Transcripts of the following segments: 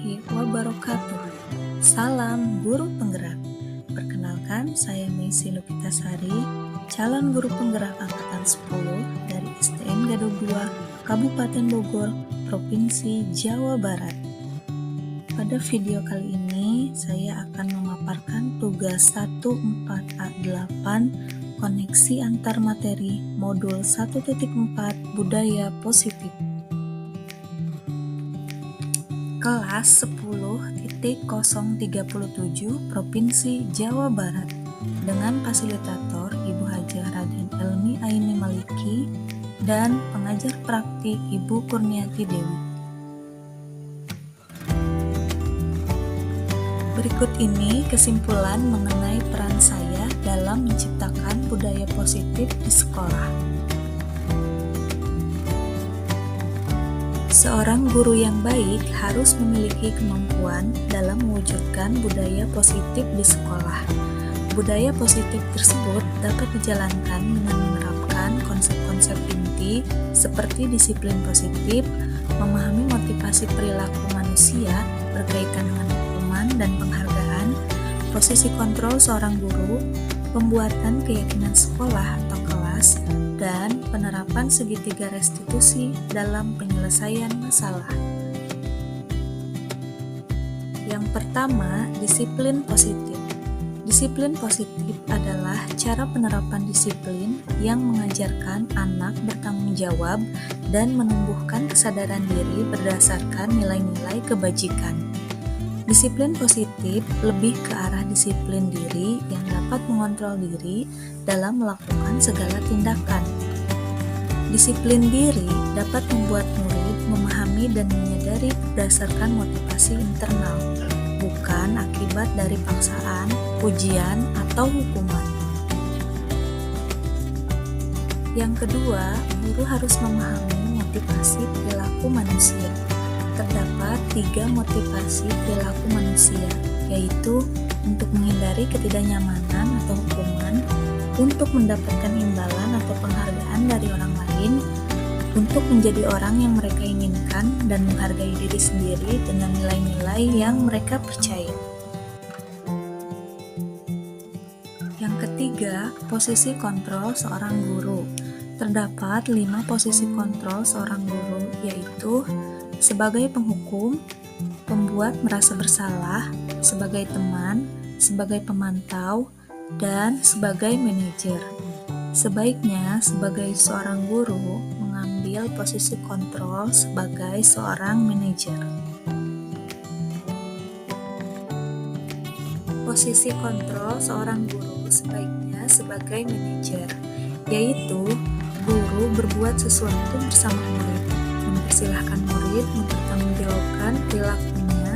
warahmatullahi wabarakatuh. Salam guru penggerak. Perkenalkan, saya Meisi Lukitasari, calon guru penggerak angkatan 10 dari STN Gadog 2, Kabupaten Bogor, Provinsi Jawa Barat. Pada video kali ini, saya akan memaparkan tugas 14A8 koneksi antar materi modul 1.4 budaya positif. Kelas 10.037 Provinsi Jawa Barat dengan fasilitator Ibu Hajah Raden Elmi Aini Maliki dan pengajar praktik Ibu Kurniati Dewi. Berikut ini kesimpulan mengenai peran saya dalam menciptakan budaya positif di sekolah. Seorang guru yang baik harus memiliki kemampuan dalam mewujudkan budaya positif di sekolah. Budaya positif tersebut dapat dijalankan dengan menerapkan konsep-konsep inti seperti disiplin positif, memahami motivasi perilaku manusia berkaitan dengan hukuman dan penghargaan, posisi kontrol seorang guru, pembuatan keyakinan sekolah atau kelas, dan penerapan segitiga restitusi dalam penyelesaian masalah. Yang pertama, disiplin positif. Disiplin positif adalah cara penerapan disiplin yang mengajarkan anak bertanggung jawab dan menumbuhkan kesadaran diri berdasarkan nilai-nilai kebajikan. Disiplin positif lebih ke arah disiplin diri yang dapat mengontrol diri dalam melakukan segala tindakan. Disiplin diri dapat membuat murid memahami dan menyadari berdasarkan motivasi internal, bukan akibat dari paksaan, ujian, atau hukuman. Yang kedua, guru harus memahami motivasi perilaku manusia. Terdapat 3 motivasi perilaku manusia, yaitu untuk menghindari ketidaknyamanan atau hukuman, untuk mendapatkan imbalan atau penghargaan dari orang lain, untuk menjadi orang yang mereka inginkan dan menghargai diri sendiri dengan nilai-nilai yang mereka percaya. Yang ketiga, posisi kontrol seorang guru. Terdapat 5 posisi kontrol seorang guru, yaitu sebagai penghukum, pembuat merasa bersalah, sebagai teman, sebagai pemantau, dan sebagai manajer. Sebaiknya sebagai seorang guru mengambil posisi kontrol sebagai seorang manajer. Posisi kontrol seorang guru sebaiknya sebagai manajer, yaitu guru berbuat sesuatu bersama murid, mempersilahkan murid mempertanggungjawabkan perilakunya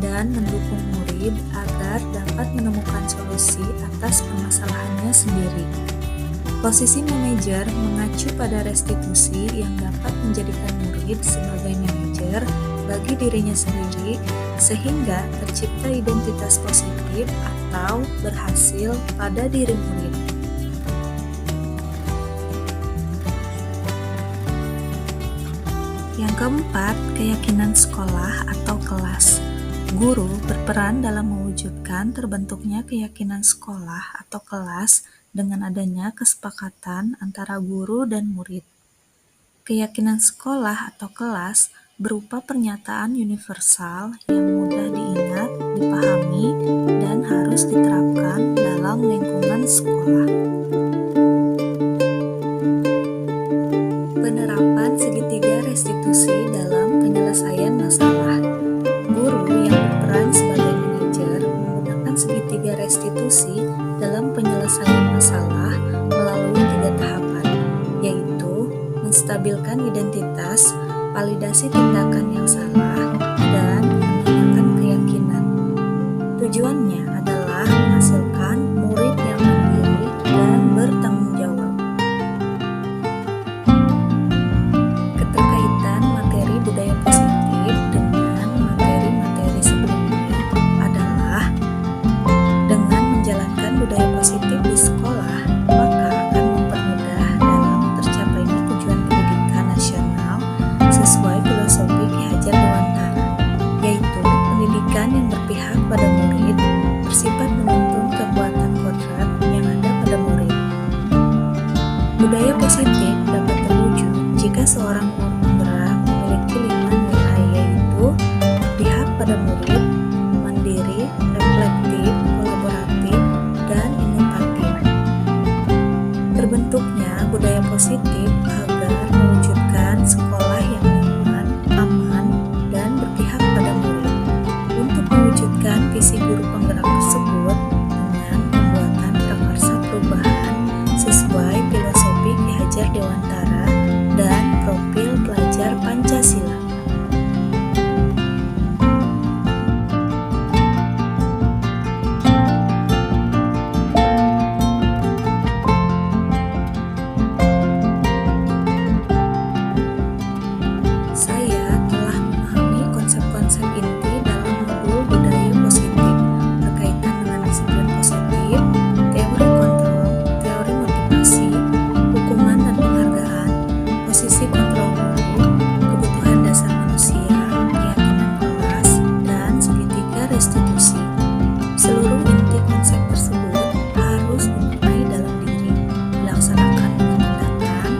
dan mendukung murid agar dapat menemukan solusi atas permasalahannya sendiri. Posisi manajer mengacu pada restitusi yang dapat menjadikan murid sebagai manajer bagi dirinya sendiri sehingga tercipta identitas positif atau berhasil pada diri murid. Yang keempat, keyakinan sekolah atau kelas. Guru berperan dalam mewujudkan terbentuknya keyakinan sekolah atau kelas dengan adanya kesepakatan antara guru dan murid. Keyakinan sekolah atau kelas berupa pernyataan universal yang mudah diingat, dipahami, dan harus diterapkan dalam lingkungan sekolah. Penerapan segitiga restitusi dalam penyelesaian masalah. Guru yang berperan sebagai manajer menggunakan segitiga restitusi dalam penyelesaian masalah melalui 3 tahapan, yaitu menstabilkan identitas, validasi tindakan yang salah, dan menanyakan keyakinan. Tujuannya adalah menghasilkan murid yang mandiri dan bertanggung jawab. Keterkaitan materi budaya positif dengan materi-materi sebelumnya adalah dengan menjalankan budaya positif di sekolah, maka akan mempermudah dalam tercapainya tujuan pendidikan nasional sesuai filosofi Ki Hajar Dewantara positif dapat terwujud jika seorang guru penggerak memiliki 5 nilai, yaitu berpihak pada murid, mandiri, reflektif, kolaboratif, dan inovatif. Terbentuknya budaya positif agar mewujudkan sekolah yang nyaman, aman, dan berpihak pada murid. Untuk mewujudkan visi guru penggerak tersebut dengan pembuatan prakarsa perubahan sesuai filosofi Ki Hajar Dewantara dan profil pelajar Pancasila. Saya telah memahami konsep-konsep inti dalam modul budaya positif berkaitan dengan disiplin positif, teori kontrol, teori motivasi, hukuman dan penghargaan, posisi kontrol guru, kebutuhan dasar manusia, keyakinan kelas, dan segitiga restitusi. Seluruh inti konsep tersebut harus dimaknai dalam diri, dilaksanakan dengan tindakan,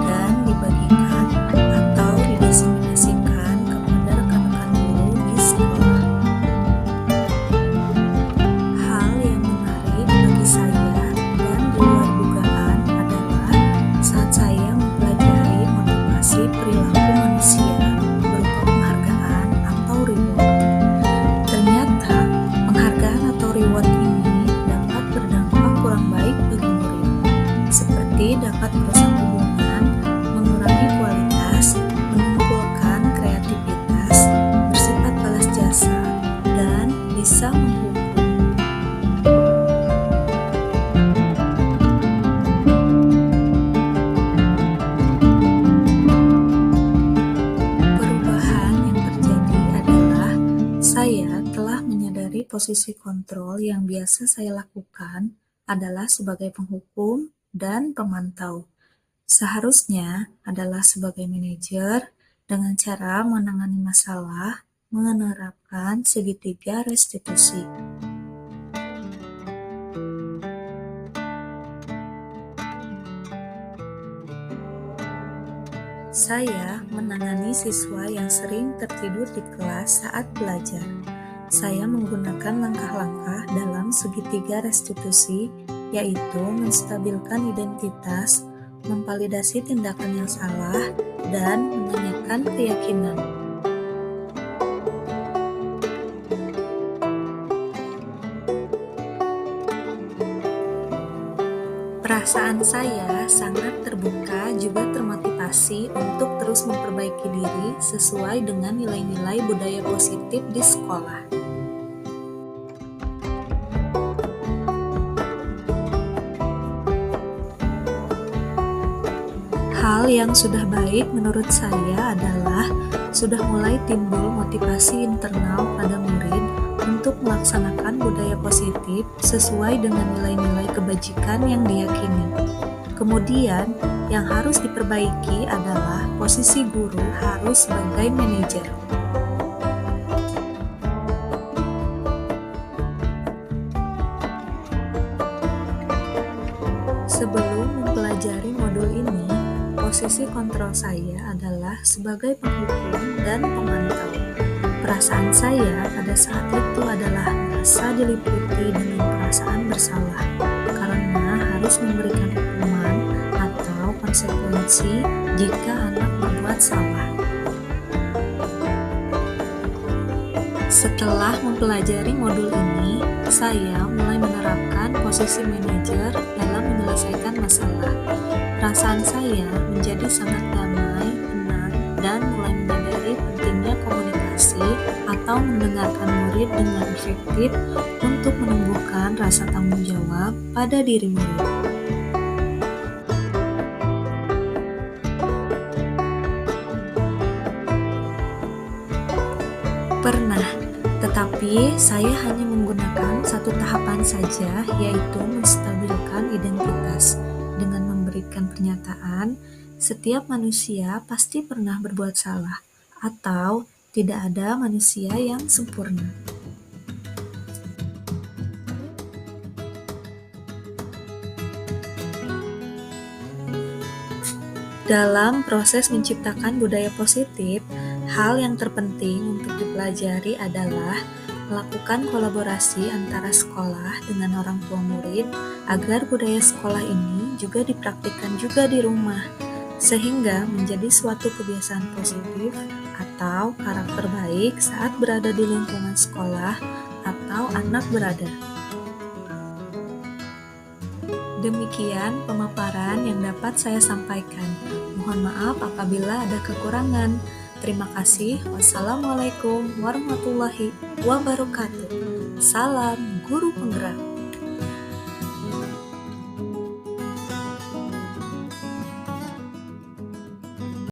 dan dibagikan atau didiseminasikan kepada rekan-rekan guru di sekolah. Hal yang menarik bagi saya dan di luar dugaan adalah saat saya mempelajari motivasi perilaku manusia berupa penghargaan atau reward. Ternyata penghargaan atau reward ini dapat berdampak kurang baik bagi murid, seperti dapat merusak hubungan, mengurangi kualitas, menumbuhkan kreativitas, bersifat balas jasa, dan bisa menghukum. Perubahan yang terjadi adalah saya telah menyadari posisi kontrol yang biasa saya lakukan adalah sebagai penghukum dan pemantau. Seharusnya adalah sebagai manajer dengan cara menangani masalah, menerapkan segitiga restitusi. Saya menangani siswa yang sering tertidur di kelas saat belajar. Saya menggunakan langkah-langkah dalam segitiga restitusi, yaitu menstabilkan identitas, memvalidasi tindakan yang salah, dan menanyakan keyakinan. Perasaan saya sangat terbuka juga termotivasi untuk terus memperbaiki diri sesuai dengan nilai-nilai budaya positif di sekolah. Hal yang sudah baik menurut saya adalah sudah mulai timbul motivasi internal pada murid untuk melaksanakan budaya positif sesuai dengan nilai-nilai kebajikan yang diyakini. Kemudian, yang harus diperbaiki adalah posisi guru harus sebagai manajer. Sebelum mempelajari modul ini, posisi kontrol saya adalah sebagai penghukum dan pemantau. Perasaan saya pada saat itu adalah merasa diliputi dengan perasaan bersalah karena harus memberikan hukuman atau konsekuensi jika anak berbuat salah. Setelah mempelajari modul ini, saya mulai menerapkan posisi manajer dalam menyelesaikan masalah. Perasaan saya menjadi sangat damai, tenang, dan mulai menyadari pentingnya komunikasi atau mendengarkan murid dengan efektif untuk menumbuhkan rasa tanggung jawab pada diri murid. Pernah, tetapi saya hanya menggunakan satu tahapan saja, yaitu menstabilkan identitas dengan memberikan pernyataan setiap manusia pasti pernah berbuat salah atau tidak ada manusia yang sempurna. Dalam proses menciptakan budaya positif, hal yang terpenting untuk dipelajari adalah melakukan kolaborasi antara sekolah dengan orang tua murid agar budaya sekolah ini juga dipraktikkan juga di rumah, sehingga menjadi suatu kebiasaan positif atau karakter baik saat berada di lingkungan sekolah atau anak berada. Demikian pemaparan yang dapat saya sampaikan. Mohon maaf apabila ada kekurangan. Terima kasih. Wassalamualaikum warahmatullahi wabarakatuh. Salam Guru Penggerak.